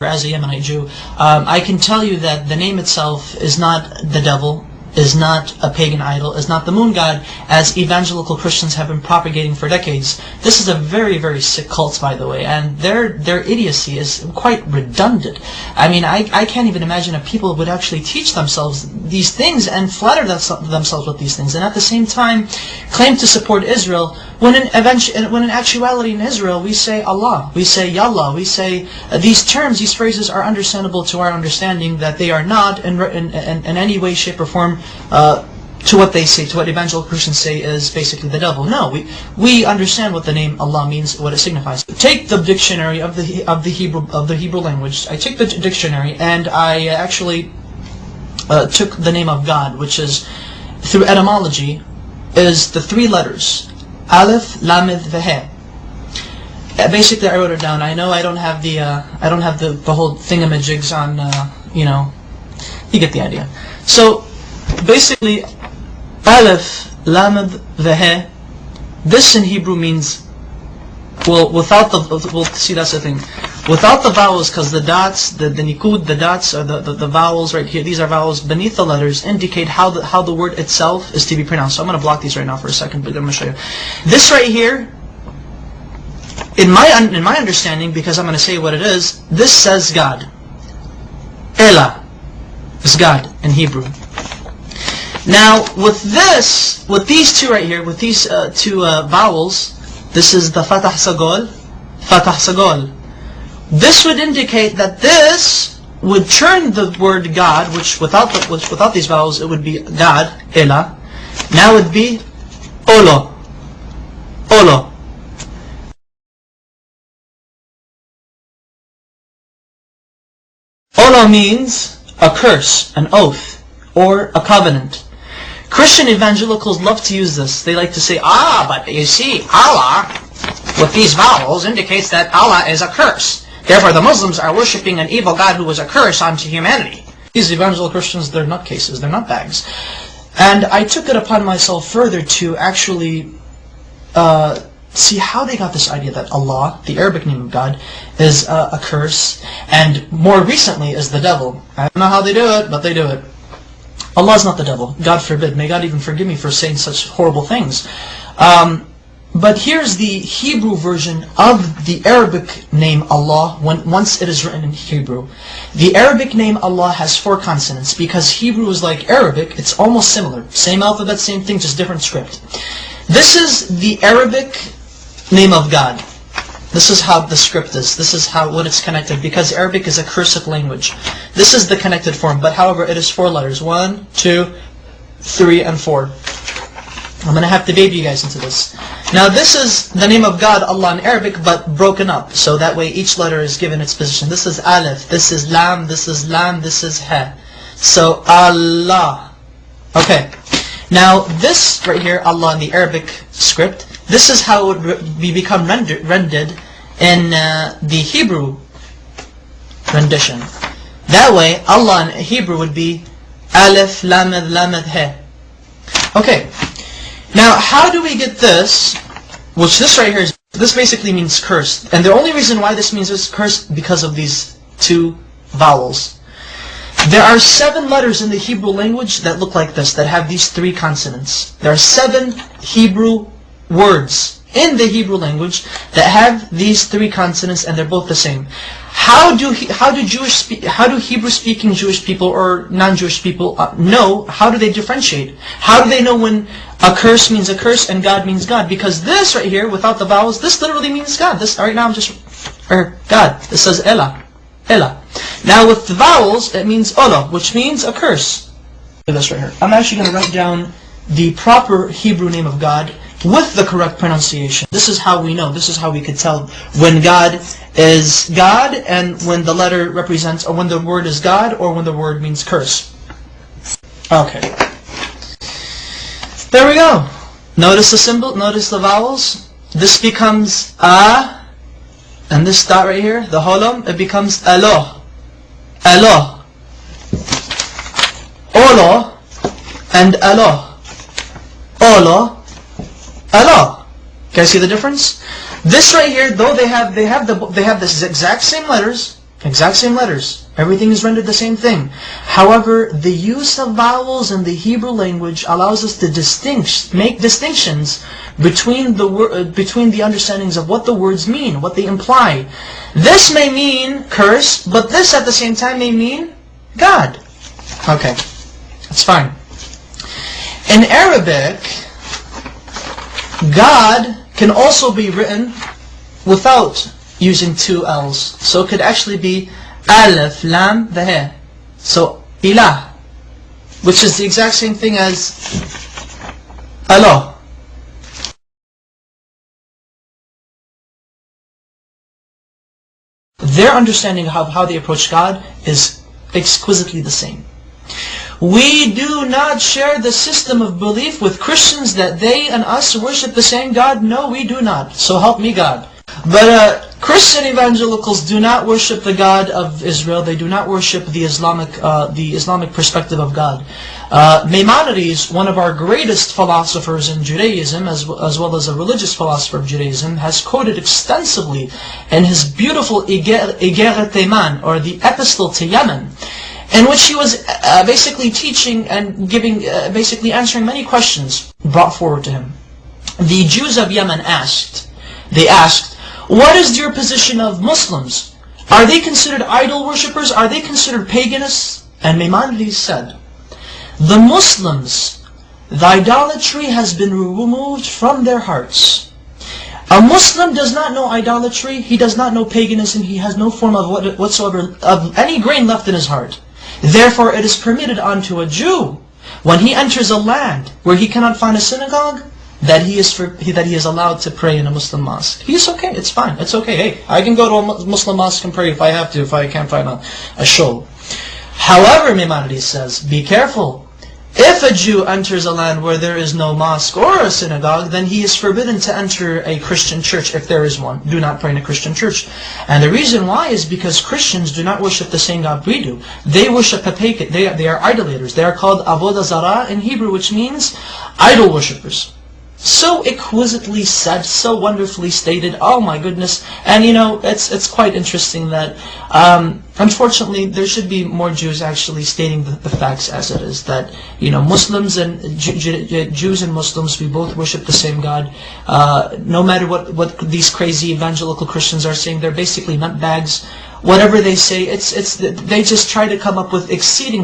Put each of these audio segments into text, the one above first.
as a Yemenite Jew, I can tell you that the name itself is not the devil, is not a pagan idol, is not the moon god, as evangelical Christians have been propagating for decades. This is a very, very sick cult, by the way, and their idiocy is quite redundant. I mean, I can't even imagine if people would actually teach themselves these things and flatter themselves with these things, and at the same time claim to support Israel, when in actuality in Israel we say Allah, we say Yallah, we say these terms, these phrases are understandable to our understanding, that they are not in any way, shape or form to what they say, to what evangelical Christians say is basically the devil. No, we understand what the name Allah means, what it signifies. Take the dictionary of the Hebrew language. I take the dictionary and I actually took the name of God, which is through etymology is the three letters Aleph, Lamed, Veh. Basically, I wrote it down. I know I don't have the whole thingamajigs on. You get the idea. So basically, Aleph, Lamed, Veh. This in Hebrew means, well, without the, we'll see, that's the thing. Without the vowels, because the dots, the nikud, the dots, or the vowels right here, these are vowels beneath the letters, indicate how the word itself is to be pronounced. So I'm going to block these right now for a second, but I'm going to show you. This right here, in my understanding, because I'm going to say what it is, this says God. Elah is God in Hebrew. Now, with these two right here, with these two vowels, this is the Fatah Sagol, Fatah Sagol. This would indicate that this would turn the word God, which without these vowels it would be God, Elah. Now it would be Olo, Olo. Olo means a curse, an oath, or a covenant. Christian evangelicals love to use this. They like to say, but you see, Allah, with these vowels, indicates that Allah is a curse. Therefore, the Muslims are worshipping an evil God who was a curse onto humanity. These evangelical Christians, they're nutcases, they're nutbags. And I took it upon myself further to actually see how they got this idea that Allah, the Arabic name of God, is a curse, and more recently is the devil. I don't know how they do it, but they do it. Allah is not the devil. God forbid. May God even forgive me for saying such horrible things. But here's the Hebrew version of the Arabic name Allah once it is written in Hebrew. The Arabic name Allah has 4 consonants because Hebrew is like Arabic. It's almost similar. Same alphabet, same thing, just different script. This is the Arabic name of God. This is how the script is. This is what it's connected, because Arabic is a cursive language. This is the connected form, but however it is 4 letters. 1, 2, 3, and 4. I'm going to have to baby you guys into this. Now this is the name of God, Allah, in Arabic, but broken up. So that way each letter is given its position. This is Aleph, this is Lam, this is Lam, this is He. So Allah. Okay. Now this right here, Allah in the Arabic script, this is how it would become rendered in the Hebrew rendition. That way, Allah in Hebrew would be Aleph, Lamed, Lamed, He. Okay. Now, how do we get this? Which this right here is, this basically means cursed. And the only reason why this means it's cursed because of these 2 vowels. There are 7 letters in the Hebrew language that look like this, that have these 3 consonants. There are 7 Hebrew words in the Hebrew language that have these 3 consonants, and they're both the same. How do Hebrew-speaking Jewish people or non-Jewish people know? How do they differentiate? How do they know when a curse means a curse and God means God? Because this right here, without the vowels, this literally means God. This right now, God. This says Elah, Elah. Now with the vowels, it means Ola, which means a curse. Look at this right here. I'm actually going to write down the proper Hebrew name of God with the correct pronunciation. This is how we know. This is how we could tell when God is God and when the letter represents, or when the word is God, or when the word means curse. Okay. There we go. Notice the symbol, notice the vowels. This becomes A, and this dot right here, the holom, it becomes Alo. Alo. Olo and Alo. Olo. Allah. Can you see the difference? This right here, though they have the exact same letters, Exact same letters. Everything is rendered the same thing. However, the use of vowels in the Hebrew language allows us to make distinctions between the understandings of what the words mean, what they imply. This may mean curse, but this at the same time may mean God. Okay, that's fine. In Arabic, God can also be written without using two L's. So it could actually be Alif, Lam, the He. So, Ilah, which is the exact same thing as Allah. Their understanding of how they approach God is exquisitely the same. We do not share the system of belief with Christians that they and us worship the same God. No, we do not. So help me God. But Christian evangelicals do not worship the God of Israel. They do not worship the Islamic perspective of God. Maimonides, one of our greatest philosophers in Judaism, as well as a religious philosopher of Judaism, has quoted extensively in his beautiful Igeret Tayman, or the Epistle to Yemen, in which he was basically teaching and basically answering many questions brought forward to him. The Jews of Yemen asked, what is your position of Muslims? Are they considered idol worshippers? Are they considered paganists? And Maimonides said, the Muslims, the idolatry has been removed from their hearts. A Muslim does not know idolatry, he does not know paganism, he has no form of whatsoever of any grain left in his heart. Therefore it is permitted unto a Jew, when he enters a land where he cannot find a synagogue, that he is allowed to pray in a Muslim mosque. He's okay, it's fine, it's okay. Hey, I can go to a Muslim mosque and pray if I have to, if I can't find a shul. However, Maimonides says, be careful. If a Jew enters a land where there is no mosque or a synagogue, then he is forbidden to enter a Christian church if there is one. Do not pray in a Christian church. And the reason why is because Christians do not worship the same God we do. They worship a pagan. They are idolaters. They are called Avodah Zarah in Hebrew, which means idol worshippers. So exquisitely said, so wonderfully stated. Oh my goodness! And you know, it's quite interesting that unfortunately there should be more Jews actually stating the facts as it is. That you know, Muslims and Jews and Muslims, we both worship the same God. No matter what these crazy evangelical Christians are saying, they're basically nutbags. Whatever they say, they just try to come up with exceeding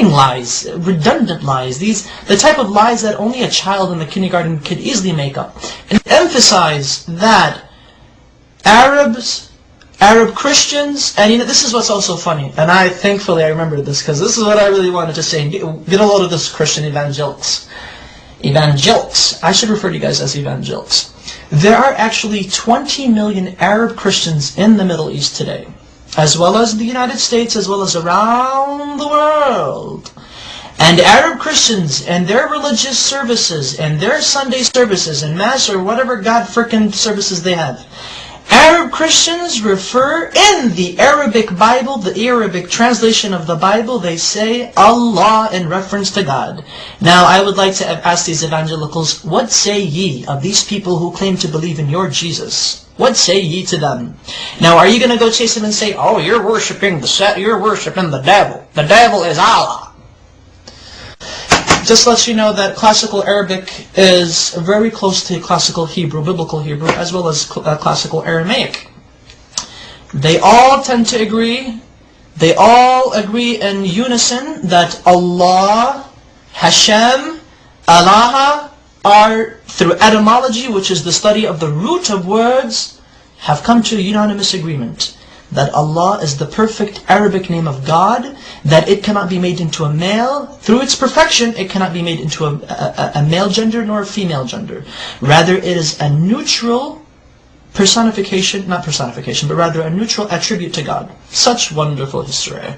lies, redundant lies. The type of lies that only a child in the kindergarten could easily make up. And emphasize that Arab Christians, and you know, this is what's also funny, and thankfully I remembered this, because this is what I really wanted to say. Get a load of this, Christian evangelicals. I should refer to you guys as evangelicals. There are actually 20 million Arab Christians in the Middle East today, as well as the United States, as well as around the world. And Arab Christians and their religious services and their Sunday services and Mass or whatever God frickin' services they have, Arab Christians refer in the Arabic Bible, the Arabic translation of the Bible, they say Allah in reference to God. Now I would like to ask these evangelicals, what say ye of these people who claim to believe in your Jesus? What say ye to them? Now are you going to go chase them and say, oh, you're worshiping the devil. The devil is Allah. Just lets you know that classical Arabic is very close to classical Hebrew, biblical Hebrew, as well as classical Aramaic. They all tend to agree, they all agree in unison that Allah, Hashem, Allah are, through etymology, which is the study of the root of words, have come to unanimous agreement that Allah is the perfect Arabic name of God, that it cannot be made into a male. Through its perfection, it cannot be made into a male gender nor a female gender. Rather, it is a neutral personification, not personification, but rather a neutral attribute to God. Such wonderful history.